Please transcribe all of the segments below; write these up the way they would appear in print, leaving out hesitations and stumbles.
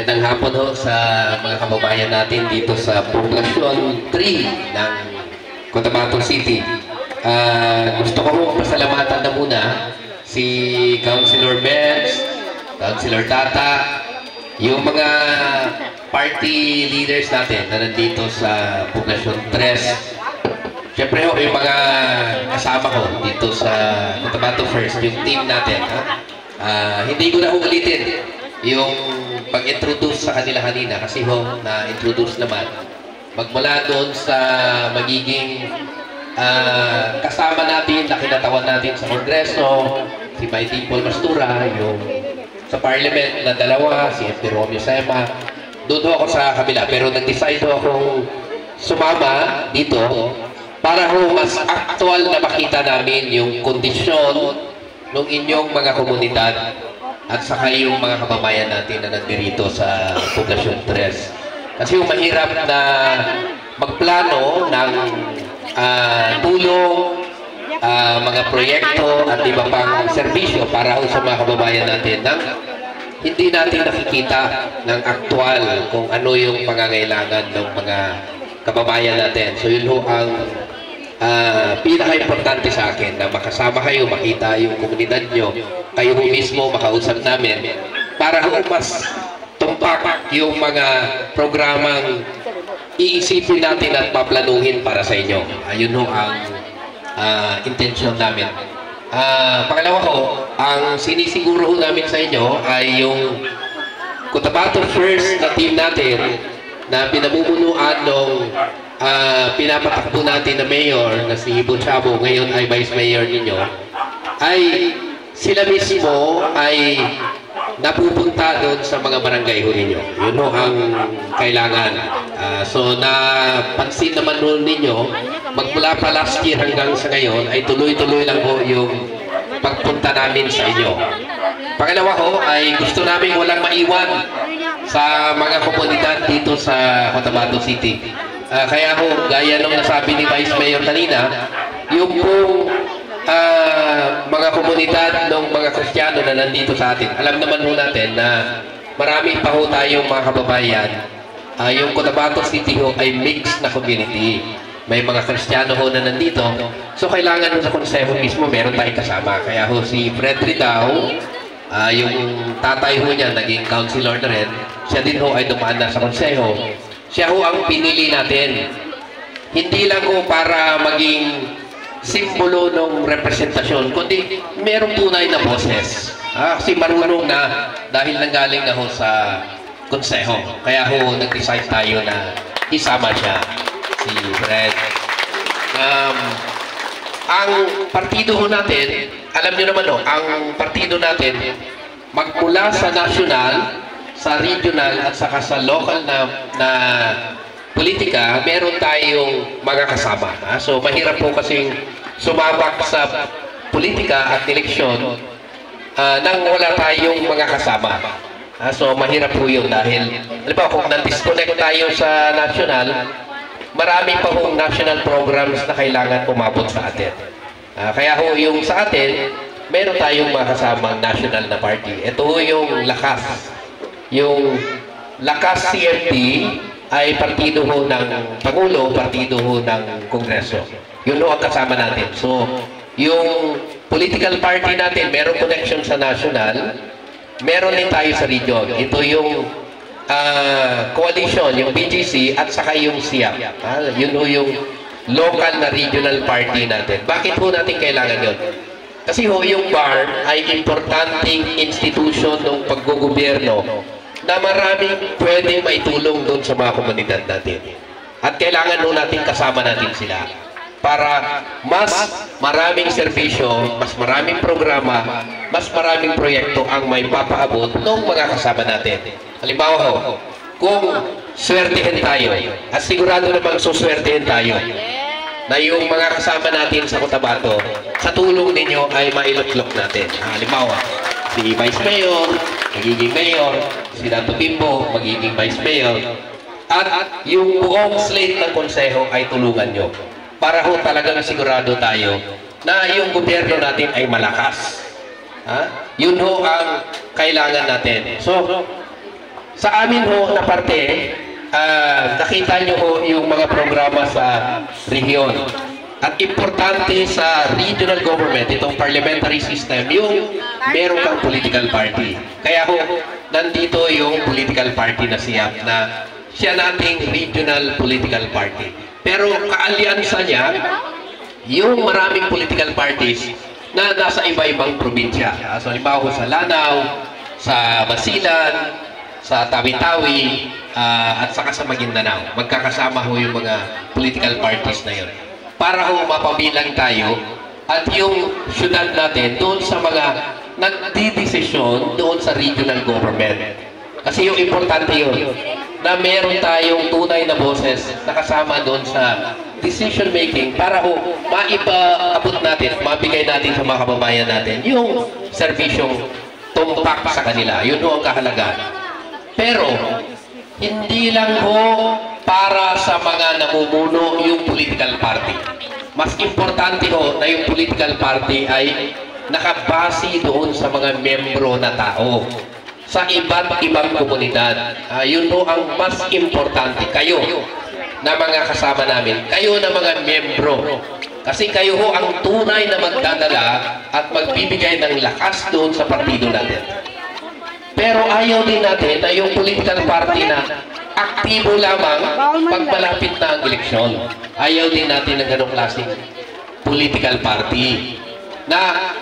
Magandang hapon ho sa mga kababayan natin dito sa Poblasyon 3 ng Cotabato City. Gusto ko mong pasalamatan na muna si Councilor Benz, Councilor Tata, yung mga party leaders natin na nandito sa Poblasyon 3. Siyempre ho, yung mga kasama ko dito sa Cotabato First, yung team natin. Hindi ko na ulitin yung pag-introduce sa kanila kanina kasi ho, na-introduce naman. Magmula doon sa magiging kasama natin, na kinatawan natin sa Kongreso, si Mighty Paul Mastura, yung sa Parliament na dalawa, si MP Romeo Sema. Doon ho ako sa kabila, pero nag-decide ho akong sumama dito para ho mas actual na makita namin yung kondisyon ng inyong mga komunidad at saka yung mga kababayan natin na nandito sa Poblasyon 3. Kasi yung mahirap na magplano ng tulong, mga proyekto at iba pang serbisyo para sa mga kababayan natin nang hindi natin nakikita ng aktual kung ano yung pangangailangan ng mga kababayan natin. So yun ho ang pinaka-importante sa akin, na makasama kayo, makita yung komunidad nyo, kayo mismo makausap namin para mas tumpak yung mga programang iisipin natin at paplanuhin para sa inyo. Ayun ho ang intensyon namin. Pangalawa ho, ang sinisiguro ho namin sa inyo ay yung Cotabato First na team natin na pinamumunuan ng pinapatakbo natin na mayor na si Ibo Chabo, ngayon ay vice mayor ninyo, ay sila mismo ay napupunta doon sa mga barangay ho ninyo. Yun ho ang kailangan. So napansin naman ho ninyo, magmula pa last year hanggang sa ngayon ay tuloy-tuloy lang ho yung pagpunta namin sa inyo. Pangalawa ho ay gusto namin walang maiwan sa mga komunidad dito sa Cotabato City. Kaya ho, gaya nung nasabi ni Vice Mayor kanina, yung pong mga komunidad ng mga Kristiyano na nandito sa atin, alam naman ho natin na marami pa ho tayong mga kababayan. Yung Cotabato City ho ay mixed na community. May mga Kristiyano ho na nandito. So kailangan ho sa konseho mismo meron tayong kasama. Kaya ho si Frederick daw, yung tatay ho niya, naging councilor na rin. Siya din ho ay dumaan na sa konseho. Siya ho ang pinili natin. Hindi lang ho para maging simbolo ng representasyon, kundi merong tunay na boses. Kasi marunong na dahil nanggaling na ho sa konseho. Kaya ho, nag-decide tayo na isama siya, si Fred. Ang partido ho natin, alam niyo naman ho, ang partido natin, magmula sa national, sa regional at saka sa local na politika, meron tayong mga kasama. So mahirap po kasing sumabak sa politika at eleksyon nang wala tayong mga kasama. So mahirap po yun dahil halimbawa kung na-disconnect tayo sa national, marami pa hong national programs na kailangan umabot sa atin. Kaya ho yung sa atin, meron tayong mga kasamang national na party. Ito ho yung lakas. Yung Lakas CFD ay partido ho ng Pangulo, partido ho ng Kongreso. Yun ho ang kasama natin. So, yung political party natin, meron connection sa national, meron din tayo sa region. Ito yung coalition, yung BGC, at saka yung SIAP. Yun ho yung local na regional party natin. Bakit ho natin kailangan yun? Kasi ho, yung BAR ay importanteng institution ng paggogobyerno na maraming pwedeng maitulong doon sa mga komunidad natin. At kailangan ho natin kasama natin sila para mas maraming serbisyo, mas maraming programa, mas maraming proyekto ang may papaabot ng mga kasama natin. Halimbawa ho, kung swertihin tayo, at sigurado namang suswertihin tayo, na yung mga kasama natin sa Cotabato, sa tulong ninyo ay mailuklok natin. Halimbawa, si Vice Mayor, magiging Mayor, si Dato Bimbo, magiging Vice Mayor, at yung buong slate ng konseho ay tulungan nyo. Para ho talagang sigurado tayo na yung gobyerno natin ay malakas. Yun ho ang kailangan natin. So, Sa amin ho na parte, nakita nyo ho yung mga programa sa rehiyon. At importante sa regional government, itong parliamentary system, yung meron kang political party. Kaya ho, nandito yung political party na siya nating regional political party. Pero kaalyansa niya, yung maraming political parties na nasa iba-ibang probinsya. So, halimbawa sa Lanao, sa Basilan, sa Tawi-Tawi, at saka sa Maguindanao. Magkakasama ho yung mga political parties na yun. Para ho mapabilang tayo at yung syudad natin doon sa mga nagdidesisyon doon sa regional government. Kasi yung importante yun, na meron tayong tunay na boses na kasama doon sa decision making para ho maipaabot natin, mabigay natin sa mga kababayan natin yung serbisyong tumpak sa kanila. Yun ho ang kahalagaan. Pero, hindi lang ho para sa mga namumuno yung political party. Mas importante ho na yung political party ay nakabase doon sa mga membro na tao sa iba't ibang komunidad. Yun ho ang mas importante. Kayo na mga kasama namin, kayo na mga membro. Kasi kayo ho ang tunay na magdadala at magbibigay ng lakas doon sa partido natin. Pero ayaw din natin na yung political party na aktibo lamang pag malapit na ang eleksyon. Ayaw din natin ng ganong klaseng political party na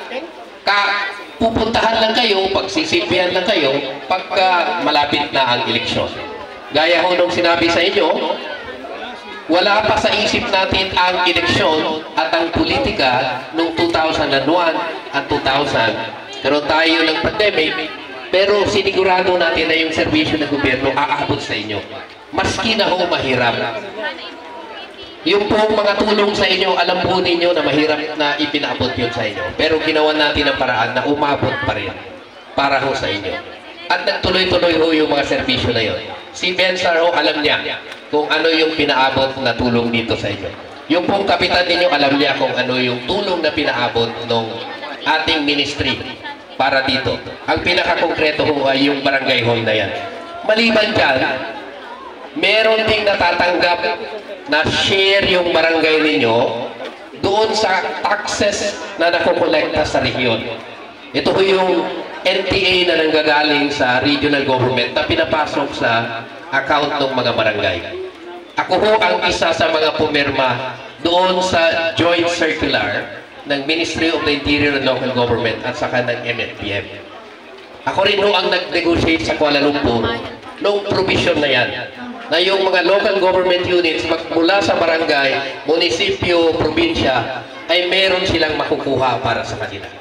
pupuntahan lang kayo, pagsisilbihan lang kayo pagka malapit na ang eleksyon. Gaya ho nung sinabi sa inyo, wala pa sa isip natin ang eleksyon at ang politika noong 2001 at 2000. Pero tayo ng pandemic, pero sinigurado natin na yung serbisyo ng gobyerno aabot sa inyo. Maski na ho mahirap. Yung pong mga tulong sa inyo, alam po ninyo na mahirap na ipinaabot yun sa inyo. Pero ginawa natin ang paraan na umabot pa rin para ho sa inyo. At nagtuloy-tuloy ho yung mga serbisyo na yun. Si Bensar ho, alam niya kung ano yung pinaabot na tulong dito sa inyo. Yung pong kapitan ninyo, alam niya kung ano yung tulong na pinaabot ng ating ministry para dito. Ang pinaka-konkreto ho ay yung barangay hall na yan. Maliban dyan, meron ding natatanggap na share yung barangay ninyo doon sa taxes na nakukolekta sa rehiyon. Ito ho yung NTA na nanggagaling sa regional government na pinapasok sa account ng mga barangay. Ako ho ang isa sa mga pumirma doon sa joint circular ng Ministry of the Interior and Local Government at saka ng MNPM. Ako rin ho ang nag-negotiate sa Kuala Lumpur noong provision na yan, na yung mga local government units magmula sa barangay, munisipyo, probinsya, ay meron silang makukuha para sa kanila.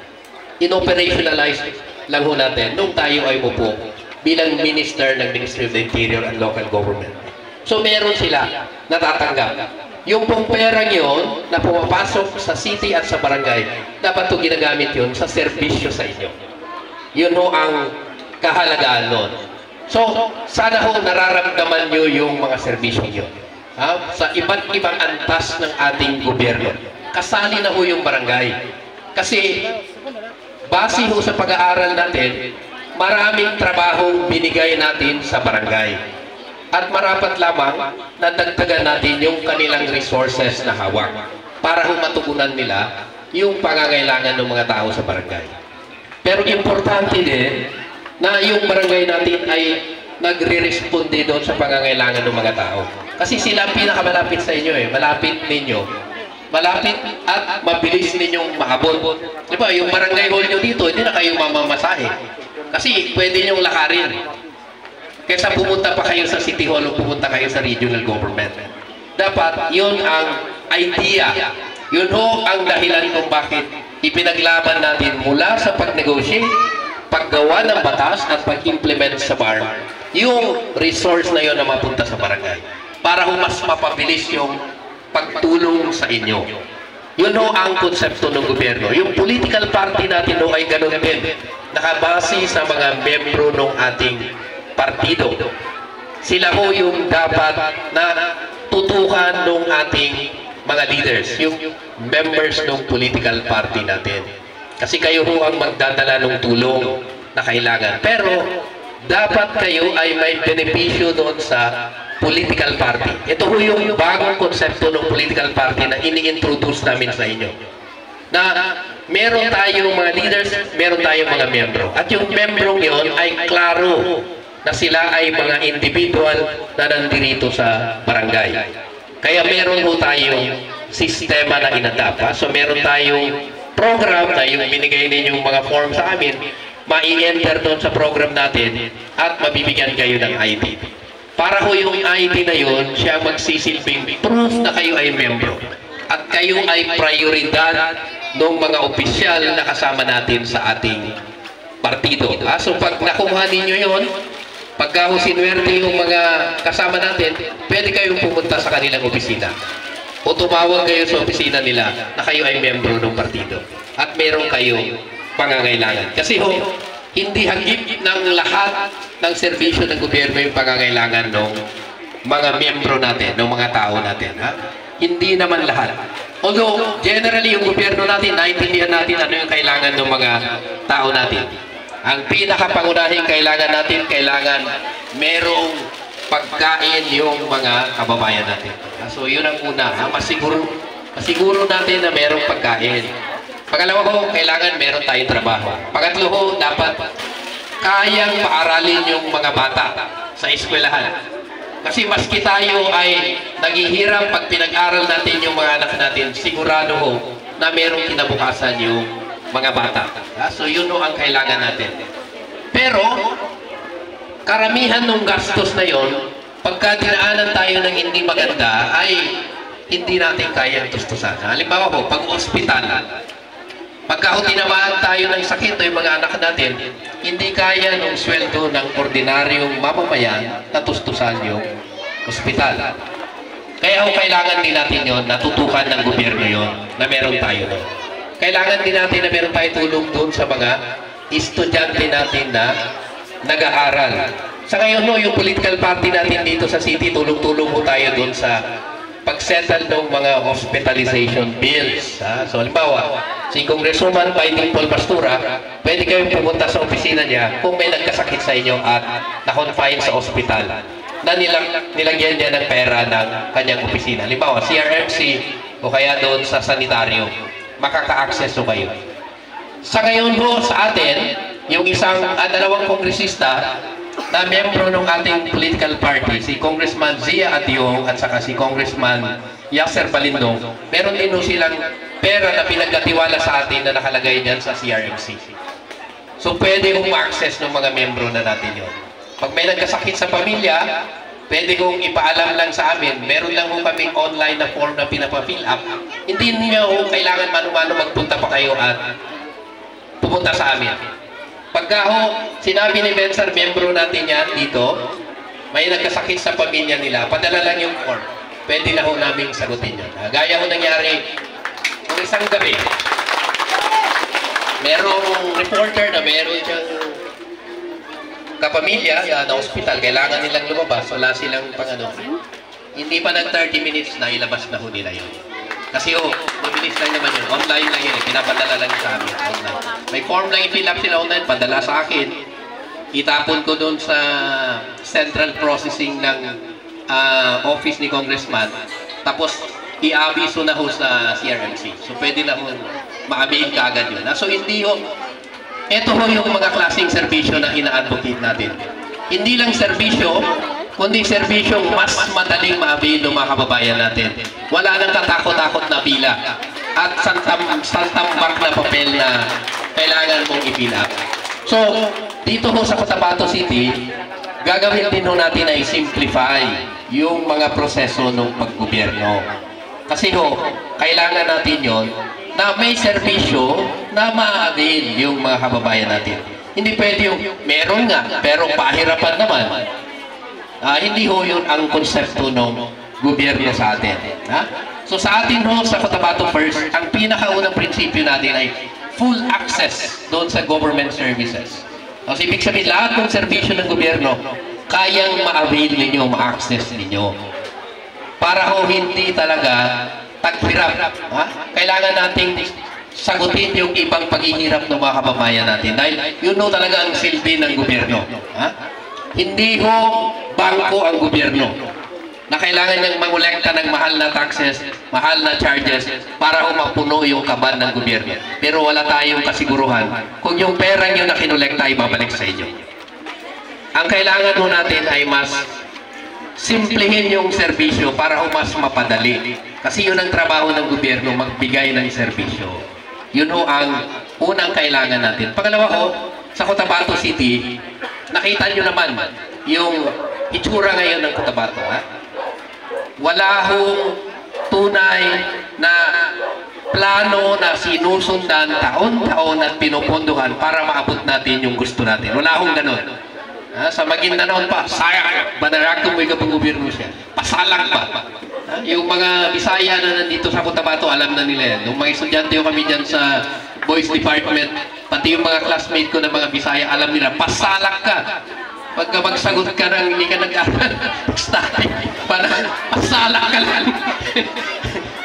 In-operationalize lang ho natin nung tayo ay upo bilang minister ng Ministry of the Interior and Local Government. So meron sila natatanggap. Yung pong perang yun na pumapasok sa city at sa barangay, dapat ito ginagamit yun sa serbisyo sa inyo. Yun ho ang kahalagaan nun. So, sana ho nararamdaman nyo yung mga serbisyo nyo. Sa iba't ibang antas ng ating gobyerno. Kasali na ho yung barangay. Kasi, base ho sa pag-aaral natin, maraming trabahong binigay natin sa barangay. At marapat lamang na dagdagan natin yung kanilang resources na hawak para matugunan nila yung pangangailangan ng mga tao sa barangay. Pero importante din na yung barangay natin ay nagre-responde doon sa pangangailangan ng mga tao. Kasi sila ang pinakamalapit sa inyo malapit ninyo. Malapit at mabilis ninyong maabot. Di ba, yung barangay hall nyo dito, hindi na kayo mamamasahe. Kasi pwede nyong lakarin. Kaysa pumunta pa kayo sa City Hall o pumunta kayo sa regional government. Dapat, yun ang idea. Yun ho ang dahilan kung bakit ipinaglaban natin mula sa pag-negotiate, paggawa ng batas at pag-implement sa BARM, yung resource na yun na mapunta sa barangay. Para ho mas mapabilis yung pagtulong sa inyo. Yun ho ang konsepto ng gobyerno. Yung political party natin ho ay ganun din. Nakabase sa mga membro ng ating partido. Sila ho yung dapat na tutukan ng ating mga leaders, yung members ng political party natin. Kasi kayo ho ang magdadala ng tulong na kailangan. Pero dapat kayo ay may benepisyo doon sa political party. Ito ho yung bagong konsepto ng political party na ini-introduce namin sa inyo. Na meron tayong mga leaders, meron tayong mga membro. At yung membrong yon ay klaro na sila ay mga individual na nandirito sa barangay. Kaya meron ho tayong sistema na inadapa. So meron tayong program na yung binigay ninyong mga form sa amin, mai-enter doon sa program natin at mabibigyan kayo ng ID. Para ho yung ID na yun, siya magsisilbing proof na kayo ay membro. At kayo ay prioridad ng mga opisyal na kasama natin sa ating partido. So pag nakuha ninyo yun, pagka ho sinuwerte yung mga kasama natin, pwede kayong pumunta sa kanilang opisina. O tumawag kayo sa opisina nila na kayo ay membro ng partido. At meron kayong pangangailangan. Kasi ho, hindi hagip ng lahat ng serbisyo ng gobyerno yung pangangailangan ng mga membro natin, ng mga tao natin. Ha? Hindi naman lahat. Although, generally, yung gobyerno natin, naintindihan natin ano yung kailangan ng mga tao natin. Ang pinakapangunahing kailangan natin, kailangan merong pagkain yung mga kababayan natin. So, yun ang una. Ha? Masiguro natin na merong pagkain. Pangalawa ko, kailangan meron tayong trabaho. Pangatlo ko, dapat kayang paaralin yung mga bata sa eskwelahan. Kasi maski tayo ay naghihirap pag pinag-aral natin yung mga anak natin, sigurado ko na merong kinabukasan yung mga bata. So yun o ang kailangan natin. Pero, karamihan ng gastos na yon, pagka dinaanan tayo ng hindi maganda, ay hindi natin kayang tustusan. Halimbawa po, pag ospital, pagka tinamaan tayo ng sakit o yung mga anak natin, hindi kaya ng sweldo ng ordinaryong mamamayan na tustusan yung ospital. Kaya kailangan din natin yun, natutukan ng gobyerno yun, na meron tayo doon. Kailangan din natin na meron tayo tulong doon sa mga estudyante natin na nag-aaral. Sa ngayon, no, yung political party natin dito sa city, tulong-tulong po tayo doon sa pag-settle ng mga hospitalization bills. Ha? So, halimbawa, si Congresswoman Paiding Paul Pastura, pwede kayong pumunta sa opisina niya kung may nagkasakit sa inyo at na-confine sa ospital na nilagyan niya ng pera ng kanyang opisina. Halimbawa, CRMC o kaya doon sa sanitaryo, makaka-access kayo. Sa ngayon po sa atin, yung dalawang kongresista na miyembro ng ating political party, si Congressman Zia Ationg at saka si Congressman Yasser Balindong, meron din silang pera na pinagkatiwala sa atin na nakalagay dyan sa CRMC. So pwede kong ma-access ng mga miyembro na natin yun. Pag may nagkasakit sa pamilya, pwede kong ipaalam lang sa amin, meron lang kung kaming online na form na pinapa-fill up. Hindi niyo kailangan mano-mano magpunta pa kayo at pumunta sa amin. Pagka sinabi ni Bensar, membro natin yan dito, may nagkasakit sa pamilya nila, padala lang yung form. Pwede na ho namin sagutin yun. Gaya ho nangyari, kung isang gabi, merong reporter na meron siyang kapamilya na hospital, kailangan nilang lumabas, wala silang hindi pa nag 30 minutes na ilabas na ho nila yun. Kasi mabilis lang naman yun. Online lang yun. Pinapadala lang sa amin. Online. May form lang i-fill up sila online. Padala sa akin. Itapon ko doon sa central processing ng office ni Congressman. Tapos, i-abiso na ho sa CRMC. So, pwede na ho maabihin ka agad yun. So, hindi ho. Ito ho yung mga klaseng serbisyo na ina-advocate natin. Hindi lang serbisyo, kundi serbisyong mas madaling maabil ng mga kababayan natin. Wala nang katakot-takot na pila at santambak na papel na kailangan mong ipila. So, dito ho sa Cotabato City, gagawin din ho natin ay simplify yung mga proseso ng paggobyerno. Kasi ho, kailangan natin yon na may serbisyo na maabil yung mga kababayan natin. Hindi pwede yung meron nga, pero pahirapan naman. Hindi ho yun ang konsepto ng gobyerno sa atin. So sa atin ho, sa Cotabato First, ang pinakaunang prinsipyo natin ay full access doon sa government services. So ibig sabihin, lahat ng serbisyo ng gobyerno, kayang ma-avail ninyo, ma-access ninyo. Para ho hindi talaga taghirap. Kailangan nating sagutin yung ibang paghihirap ng mga kababayan natin. Dahil yun ho talaga ang silbi ng gobyerno. Hindi ho bangko ang gobyerno na kailangan niyang mangolekta ng mahal na taxes, mahal na charges para mapuno yung kaban ng gobyerno. Pero wala tayong kasiguruhan kung yung pera niyo na kinolekta ay babalik sa inyo. Ang kailangan ho natin ay mas simplihin yung serbisyo para ho mas mapadali. Kasi yun ang trabaho ng gobyerno, magbigay ng serbisyo. Yun ho ang unang kailangan natin. Pangalawa ho, sa Cotabato City, nakita nyo naman yung itsura ngayon ng Cotabato. Wala hong tunay na plano na sinusundan taon-taon at pinupondohan para maabot natin yung gusto natin. Wala hong ganun. Sa Maguindanao pa, sayang, banarak kung may kapag gobyerno siya. Pasalang pa. Yung mga Bisaya na nandito sa Cotabato, alam na nila yan. Yung mga estudyante kami dyan sa Boys Department, pati yung mga classmate ko na mga Bisaya, alam nila, pasalak ka. Pagka magsagot ka nang hindi ka nag-aral, study, pasalak ka lang.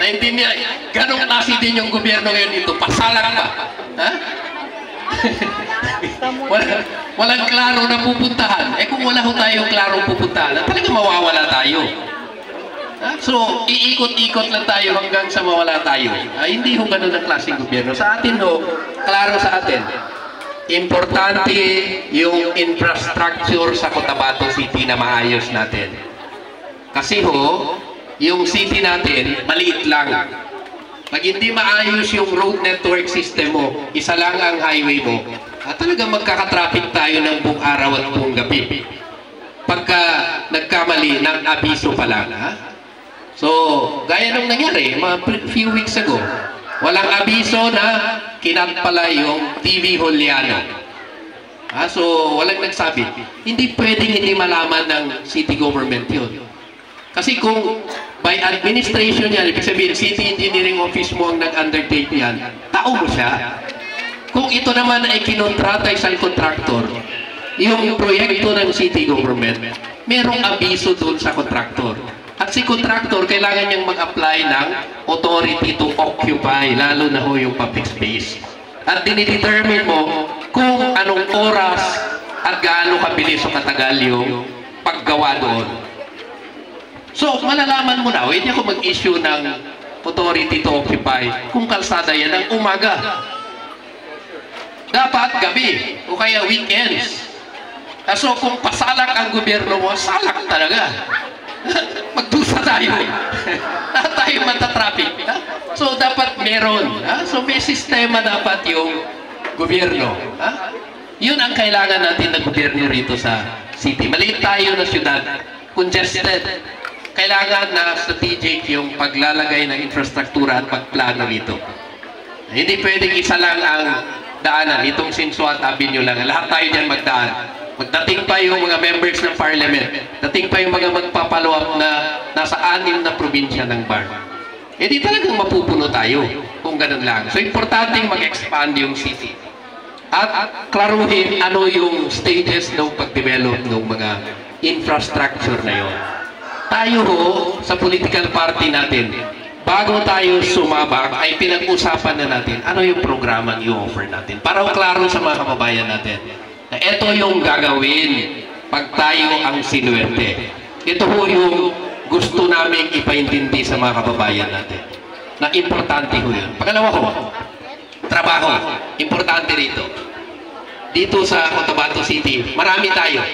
Naintindihan, ganong klase din yung gobyerno ngayon dito, pasalak pa. Ha? Walang klaro na pupuntahan. Kung wala ho tayong klarong pupuntahan, talaga mawawala tayo. So, iikot-ikot lang tayo hanggang sa mawala tayo. Hindi ho ganun ang klaseng gobyerno. Sa atin ho, klaro sa atin, importante yung infrastructure sa Cotabato City na maayos natin. Kasi ho, yung city natin, maliit lang. Pag hindi maayos yung road network system mo, isa lang ang highway mo, talagang magkakatraffic tayo ng buong araw at buong gabi. Pagka nagkamali ng abiso pa lang, So, gaya nung nangyari, mga few weeks ago, walang abiso na kinat pala yung TV Juliano. So, walang nagsabi. Hindi pwedeng hindi malaman ng city government yun. Kasi kung by administration yan, ibig sabihin, city engineering office mo ang nag-undertake yan, tao mo siya. Kung ito naman ay kinontrata isang contractor, yung proyekto ng city government, merong abiso doon sa contractor. At si contractor, kailangan niyang mag-apply ng authority to occupy, lalo na ho yung public space. At dinidetermine mo kung anong oras at gaano kabilis o katagal yung paggawa doon. So, malalaman mo na, hindi ako mag-issue ng authority to occupy kung kalsada yan ng umaga. Dapat gabi o kaya weekends. So, kung pasalak ang gobyerno mo, salak talaga. Magdusa tayo. Lahat tayo matatraffic. So, dapat meron. So, may sistema dapat yung gobyerno. Yun ang kailangan natin ng gobyerno rito sa city. Maliit tayo na syudad. Congested. Kailangan na strategic yung paglalagay ng infrastruktura at pagplano rito. Hindi pwedeng isa lang ang daanan. Itong Sinsuat Avenue lang. Lahat tayo dyan magdaan. Magdating pa yung mga members ng parliament, dating pa yung mga magpapalo-up na nasa 6 na probinsya ng bar. Di talagang mapupuno tayo kung ganun lang. So, importanteng mag-expand yung city. At klaruhin ano yung stages ng pag-develop ng mga infrastructure na yun. Tayo ho, sa political party natin, bago tayo sumabak, ay pinag-usapan na natin ano yung programang i-offer natin. Para klaro sa mga kababayan natin. Na ito yung gagawin pag tayo ang sinuwerte. Ito ho yung gusto namin ipaintindi sa mga kababayan natin. Na importante ho yun. Pangalawa ho, trabaho. Importante rito. Dito sa Cotabato City, marami tayo.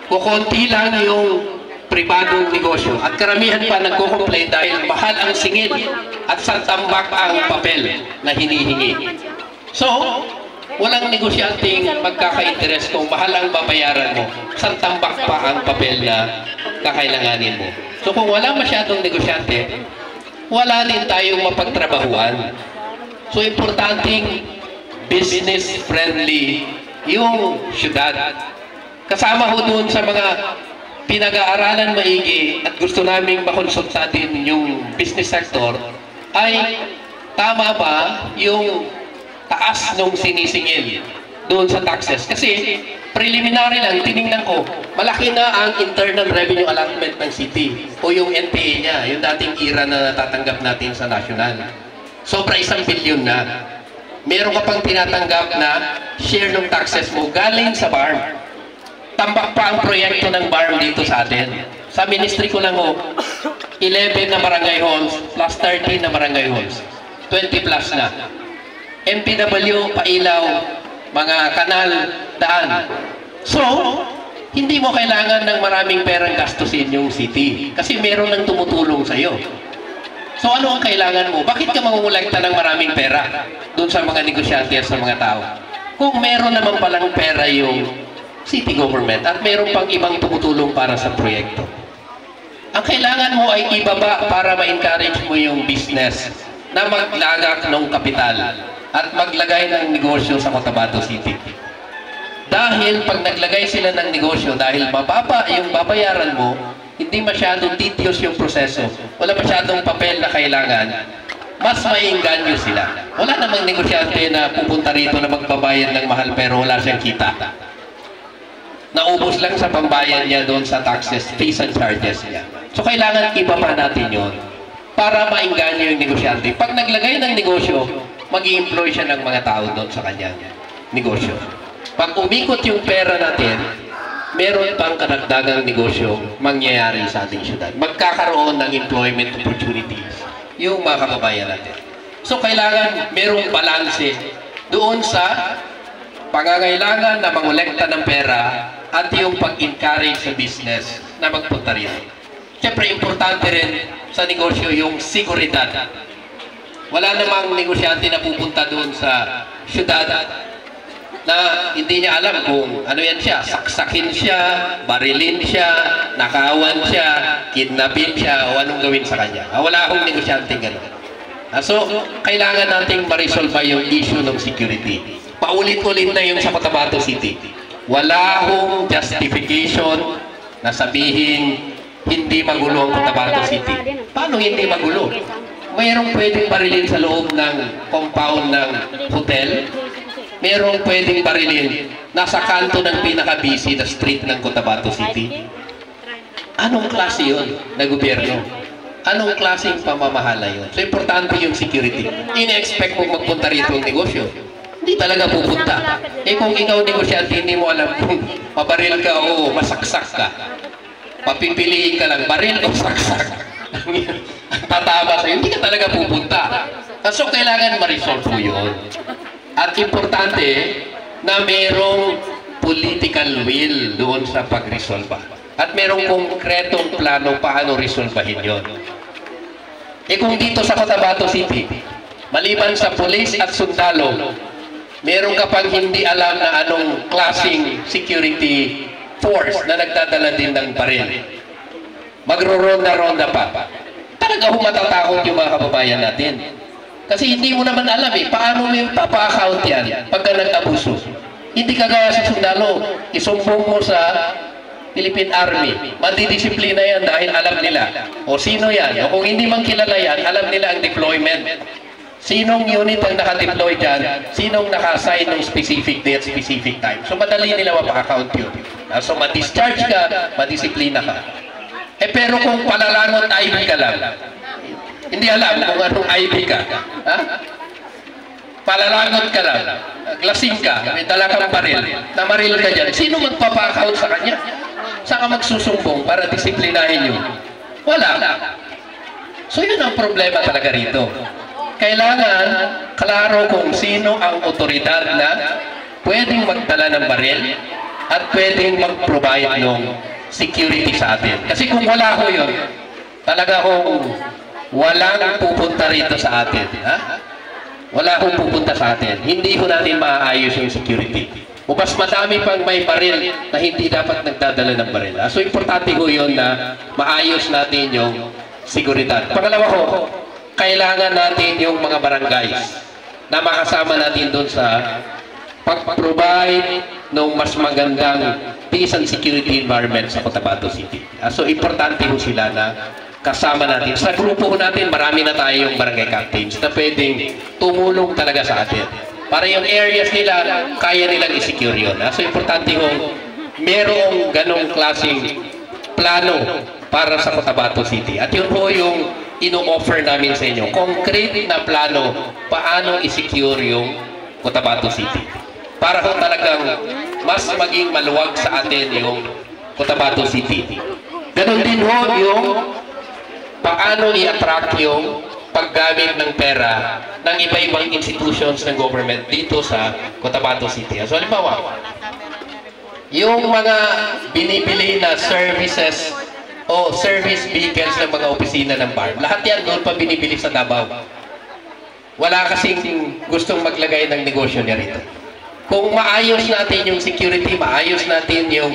Kukunti lang yung pribadong negosyo. At karamihan pa nagko-complain dahil mahal ang singil at santambak ang papel na hinihingi. So, walang negosyanteng magkaka-interest kung mahal ang babayaran mo, santambak pa ang papel na kakailanganin mo. So kung wala masyadong negosyante, wala din tayong mapagtrabahuan. So importanteng business-friendly yung syudad. Kasama ho doon sa mga pinag-aaralan maigi at gusto naming makonsulta din yung business sector, ay tama ba yung taas nung sinisingil doon sa taxes. Kasi preliminary lang, tinignan ko, malaki na ang internal revenue allotment ng city o yung NPA niya, yung dating IRA na natatanggap natin sa national. Sobra 1 billion na. Meron ka pang tinatanggap na share ng taxes mo galing sa farm. tambak pa ang proyekto ng BARM dito sa atin. Sa ministry ko lang ho, 11 na barangay halls plus 13 na barangay halls. 20 plus na. MPW, pailaw, mga kanal, daan. So, hindi mo kailangan ng maraming perang gastusin yung city. Kasi meron nang tumutulong sa'yo. So, ano ang kailangan mo? Bakit ka mangungulekta ng maraming pera doon sa mga negosyante at sa mga tao? Kung meron naman palang pera yung city government at meron pang ibang tumutulong para sa proyekto. Ang kailangan mo ay ibaba para ma-encourage mo yung business na maglagak ng kapital at maglagay ng negosyo sa Cotabato City. Dahil pag naglagay sila ng negosyo, dahil mababa yung babayaran mo, hindi masyadong tedious yung proseso, wala masyadong papel na kailangan, mas maiengganyo sila. Wala namang negosyante na pupunta rito na magbabayad ng mahal pero wala siyang kita. Naubos lang sa pambayad niya doon sa taxes, fees and charges niya. So kailangan ibaba natin yon para maengganyo yung negosyante. Pag naglagay ng negosyo, mag-i-employ siya ng mga tao doon sa kanyang negosyo. Pag umikot yung pera natin, meron pang karagdagang negosyo mangyayari sa ating syudad. Magkakaroon ng employment opportunities yung mga kababayan natin. So kailangan merong balanse doon sa pangangailangan na mangolekta ng pera at yung pag-encourage sa business na magpunta rin. Siyempre, importante rin sa negosyo yung seguridad. Wala namang negosyante na pupunta doon sa syudad na hindi niya alam kung ano yan siya. Saksakin siya, barilin siya, nakawan siya, kidnapin siya, o anong gawin sa kanya. Wala akong negosyante gano'n. So, kailangan nating ma-resolve yung issue ng security. Paulit-ulit na yung sa Cotabato City. Wala akong justification na sabihin hindi magulo ang Cotabato City. Paano hindi magulo? Mayroong pwedeng barilin sa loob ng compound ng hotel. Mayroong pwedeng barilin nasa kanto ng pinaka-busy na street ng Cotabato City. Anong klase yun na gobyerno? Anong klaseng pamamahala yun? So, importante yung security. Ine-expect mo magpunta rito ang negosyo. Hindi talaga pupunta. Eh kung ikaw negosyante, hindi mo alam kung mabaril ka o masaksak ka. Papipiliin ka lang, baril o saksak. Ang tatama sa'yo, hindi ka talaga pupunta. So kailangan ma-resolve mo yun. At importante na merong political will doon sa pag-resolve. At merong konkretong plano paano resolvahin yun. Eh kung dito sa Cotabato City, maliban sa police at sundalo, meron ka pang hindi alam na anong klaseng security force na nagdadala din ng baril. Magro-ronda-ronda pa. Talaga matatakot yung mga kababayan natin. Kasi hindi mo naman alam paano mo yung papa-account yan pagka nag-abuso. Hindi kagaya sa sundalo, isumbong mo sa Philippine Army. Madidisiplina yan dahil alam nila. O sino yan? O kung hindi man kilala yan, alam nila ang deployment. Sinong unit ang naka-deploy dyan? Sinong naka-assign ng specific date, specific time? So, madali nila mapa-account yun. So, ma-discharge ka, madisiplina ka. Eh, pero kung palalangot IB ka lang, hindi alam kung anong IB ka. Ha? Palalangot ka lang, lasing ka, may dala kang baril, namaril ka dyan, sino magpapa-account sa kanya? Saan ka magsusumbong para disiplinahin yun? Wala. So, yun ang problema talaga rito. Kailangan klaro kung sino ang otoridad na pwedeng magdala ng baril at pwedeng mag-provide ng security sa atin. Kasi kung wala ko yun, talaga kung walang pupunta rito sa atin, ha? Wala kong pupunta sa atin, hindi ko natin maaayos yung security. O mas madami pang may baril na hindi dapat nagdadala ng baril. Ha? So, importante ko yun na maayos natin yung seguridad. Pangalawa ko, kailangan natin yung mga barangays na makasama natin doon sa pag-provide ng mas magandang peace and security environment sa Cotabato City. So, importante ho sila na kasama natin. Sa grupo natin, marami na tayong barangay captains na pwedeng tumulong talaga sa atin. Para yung areas nila, kaya nilang i-secure yun. So, importante ho, merong ganong klaseng plano para sa Cotabato City. At yun po yung ino-offer namin sa inyo. Concrete na plano paano i-secure yung Cotabato City. Para ho talagang mas maging maluwag sa atin yung Cotabato City. Ganon din ho yung paano i-attract yung paggamit ng pera ng iba-ibang institutions ng government dito sa Cotabato City. So, halimbawa, yung mga binibili na services o service vehicles ng mga opisina ng BARM, lahat yan doon pa binibili sa Davao. Wala kasing gustong maglagay ng negosyo niya rito. Kung maayos natin yung security, maayos natin yung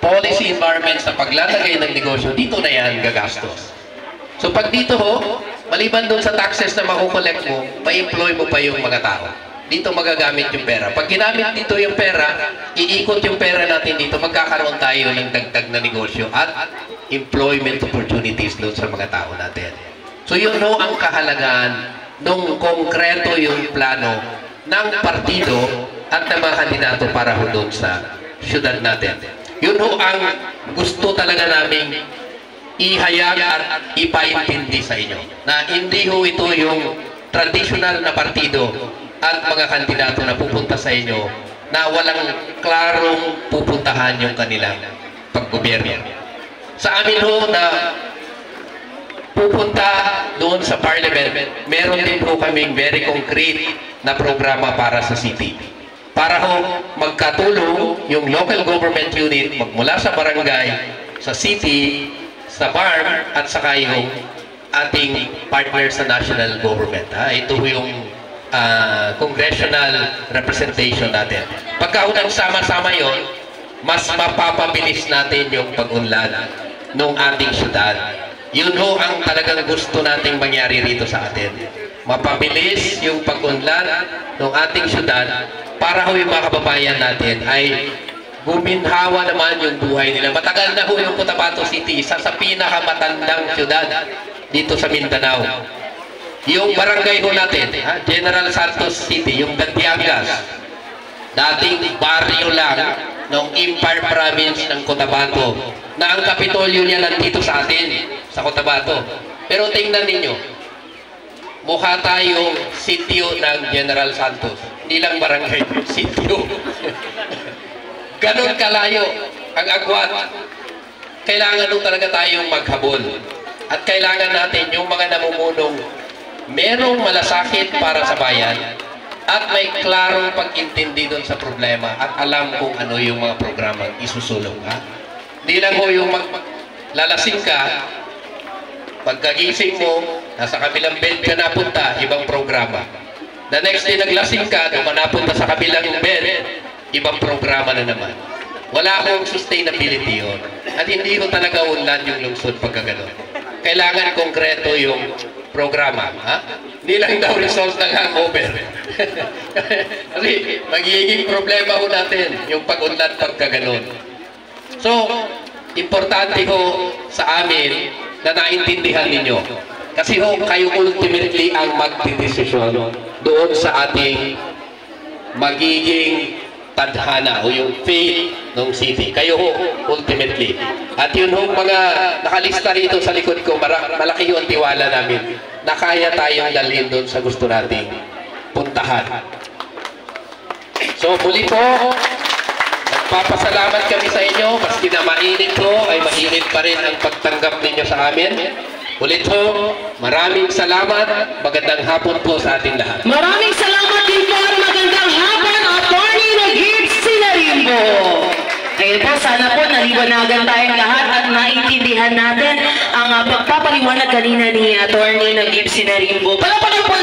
policy environment sa paglalagay ng negosyo, dito na yan gagastos. So pag dito ho, maliban doon sa taxes na makukolekt mo, ma-employ mo pa yung mga tao. Dito magagamit yung pera. Pag ginamit dito yung pera, iikot yung pera natin dito, magkakaroon tayo ng dagdag na negosyo at employment opportunities doon sa mga tao natin. So yun ho ang kahalagaan nung konkreto yung plano ng partido at ng mga kandidato para ho doon sa syudad natin. Yun ho ang gusto talaga naming ihayag at ipaintindi sa inyo. Na hindi ho ito yung traditional na partido at mga kandidato na pupunta sa inyo na walang klarong pupuntahan yung kanilang paggobyerno. Sa amin ho na pupunta doon sa parliament, meron din ho kaming very concrete na programa para sa city. Para ho magkatulong yung local government unit magmula sa barangay, sa city, sa BARM at saka yung ating partner sa national government. Ito yung congressional representation natin. Pagka unang sama-sama yon, mas mapapabilis natin yung pag-unlad ng ating syudad. Yun ho ang talagang gusto nating mangyari rito sa atin. Mapabilis yung pag-unlad ng ating syudad para ho yung mga kababayan natin ay guminhawa naman yung buhay nila. Matagal na ho yung Cotabato City, isa sa pinakamatandang syudad dito sa Mindanao. Yung barangay ho natin, General Santos City, yung Dantiangas, dating barrio lang ng Empire Province ng Cotabato, na ang kapitolyo niya nandito sa atin, sa Cotabato. Pero tingnan ninyo, mukha tayong sitio ng General Santos. Hindi lang barangay, sitio. Ganon kalayo ang agwat. Kailangan nung talaga tayong maghabol. At kailangan natin yung mga namumunong merong malasakit para sa bayan at may klarong pag-intindi doon sa problema at alam kung ano yung mga programang isusulong. Hindi lang ho yung lalasing ka, pagkagising mo, nasa kabilang bed ka napunta, ibang programa. The next day naglasing ka, nung napunta sa kabilang bed, ibang programa na naman. Wala akong sustainability yun. At hindi ko talaga unlad yung lungsod pagkaganon. Kailangan konkreto yung programa. Hindi lang daw result ng hangover. Kasi magiging problema ho natin yung pag-unlad pagkaganon. So, importante ho sa amin na naintindihan ninyo. Kasi ho, kayo ultimately ang magdidesisyon doon sa ating magiging tadhana o yung faith ng city. Kayo ho, ultimately. At yun ho, mga nakalista rito sa likod ko, malaki yung tiwala namin na kaya tayong dalhin doon sa gusto nating puntahan. So, muli po, nagpapasalamat kami sa inyo. Maski na mainit po, ay mainit pa rin ang pagtanggap ninyo sa amin. Ulit po, maraming salamat. Magandang hapon po sa ating lahat. Maraming salamat din po. Magandang hapon, Attorney Nagib Sinarimbo. Ngayon po, sana po naliwanagan tayong lahat at naintindihan natin ang pagpapaliwanag kanina ni Attorney Nagib Sinarimbo. Palapakan po